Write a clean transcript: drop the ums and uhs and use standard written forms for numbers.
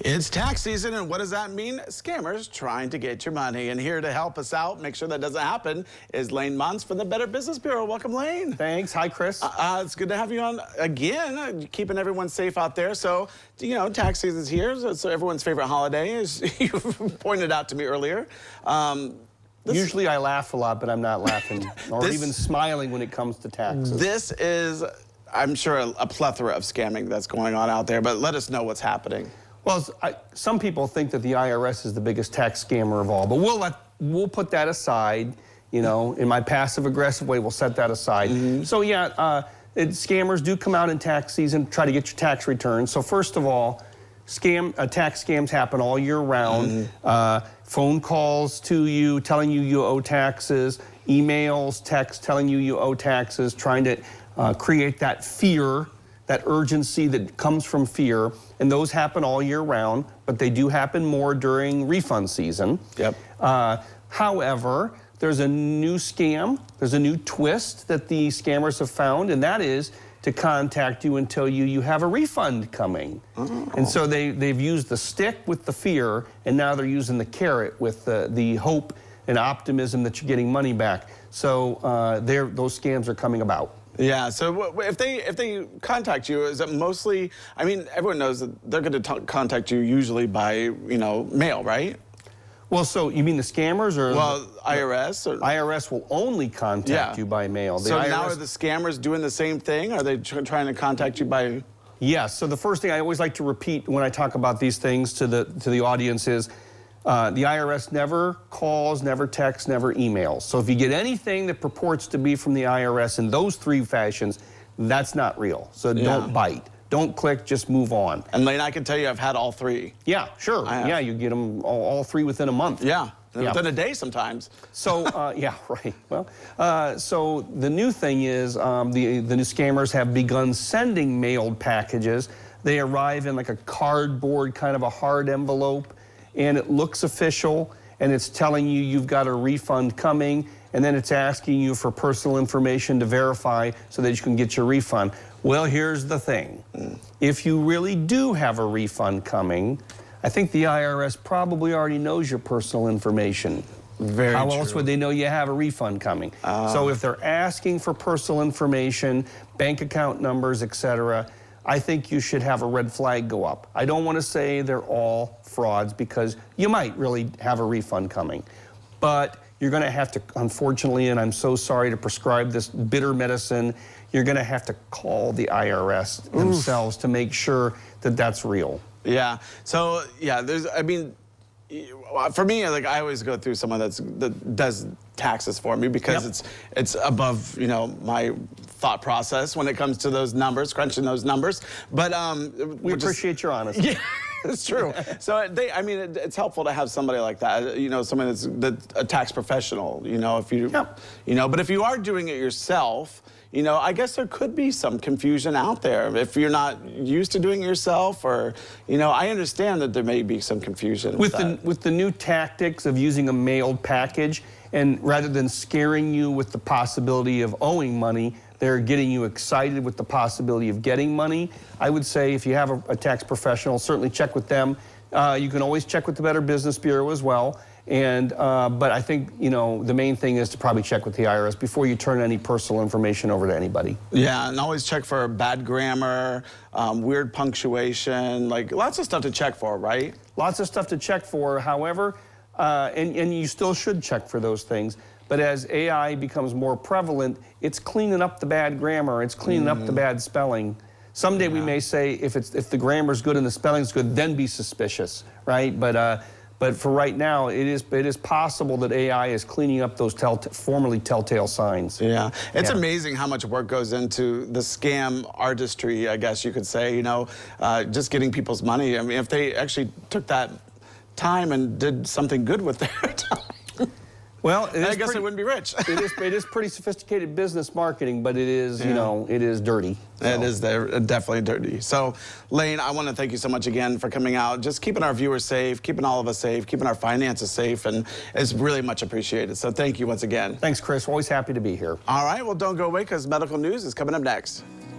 It's tax season, and what does that mean? Scammers trying to get your money. And here to help us out, make sure that doesn't happen, is Montz from the Better Business Bureau. Welcome, Lane. Thanks. Hi, Chris. It's good to have you on again, keeping everyone safe out there. So, you know, tax season's here, so everyone's favorite holiday, as you pointed out to me earlier. Usually I laugh a lot, but I'm not laughing or even smiling when it comes to taxes. This is, I'm sure, a plethora of scamming that's going on out there, but let us know what's happening. Well, some people think that the IRS is the biggest tax scammer of all, but we'll put that aside. You know, in my passive-aggressive way, we'll set that aside. So yeah, scammers do come out in tax season, try to get your tax returns. So first of all, tax scams happen all year round. Phone calls to you, telling you you owe taxes, emails, texts telling you you owe taxes, trying to create that fear, that urgency that comes from fear. And those happen all year round, but they do happen more during refund season. However, there's a new scam, there's a new twist that the scammers have found, and that is to contact you and tell you you have a refund coming. And so they've used the stick with the fear, and now they're using the carrot with the hope and optimism that you're getting money back. So those scams are coming about. Yeah, so if they contact you, is it mostly, I mean, everyone knows that they're going to contact you usually by, you know, mail, right? Well, so you mean the scammers or? Well, IRS? Or? IRS will only contact you by mail. So now are the scammers doing the same thing? Are they trying to contact you by? Yes, so the first thing I always like to repeat when I talk about these things to the audience is, the IRS never calls, never texts, never emails. So if you get anything that purports to be from the IRS in those three fashions, that's not real. So don't bite. Don't click, just move on. And Lane, I can tell you I've had all three. Yeah, sure. Yeah, you get them all three within a month. Yeah, within a day sometimes. So, yeah, right. Well, so the new thing is the new scammers have begun sending mailed packages. They arrive in like a cardboard, kind of a hard envelope, and it looks official, and it's telling you you've got a refund coming, and then it's asking you for personal information to verify so that you can get your refund. Well, here's the thing. If you really do have a refund coming, I think the IRS probably already knows your personal information. How else would they know you have a refund coming? So if they're asking for personal information, bank account numbers, etc., I think you should have a red flag go up. I don't want to say they're all frauds because you might really have a refund coming. But you're going to have to, unfortunately, and I'm so sorry to prescribe this bitter medicine, you're going to have to call the IRS themselves to make sure that that's real. Yeah. So, yeah, I mean, for me, like, I always go through someone that does taxes for me because it's above, you know, my thought process when it comes to those numbers, crunching those numbers. But we appreciate your honesty. Yeah, it's true. So I mean, it's helpful to have somebody like that. You know, someone that's a tax professional. You know, if you, you know, but if you are doing it yourself, you know, I guess there could be some confusion out there if you're not used to doing it yourself, or, you know, I understand that there may be some confusion with the new tactics of using a mailed package, and rather than scaring you with the possibility of owing money, they're getting you excited with the possibility of getting money. I would say if you have a tax professional, certainly check with them. You can always check with the Better Business Bureau as well. And but I think, you know, the main thing is to probably check with the IRS before you turn any personal information over to anybody. Yeah, and always check for bad grammar, weird punctuation, like lots of stuff to check for, right? Lots of stuff to check for. However, and you still should check for those things. But as AI becomes more prevalent, it's cleaning up the bad grammar. It's cleaning up the bad spelling. Someday we may say if the grammar's good and the spelling's good, then be suspicious, right? But for right now, it is possible that AI is cleaning up those formerly telltale signs. Yeah, it's amazing how much work goes into the scam artistry, I guess you could say, you know, just getting people's money. I mean, if they actually took that time and did something good with their time. Well, I guess they wouldn't be rich. it is pretty sophisticated business marketing, but it is, you know, it is dirty. So. It is definitely dirty. So, Lane, I want to thank you so much again for coming out, just keeping our viewers safe, keeping all of us safe, keeping our finances safe, and it's really much appreciated. So thank you once again. Thanks, Chris. Always happy to be here. All right, well, don't go away because medical news is coming up next.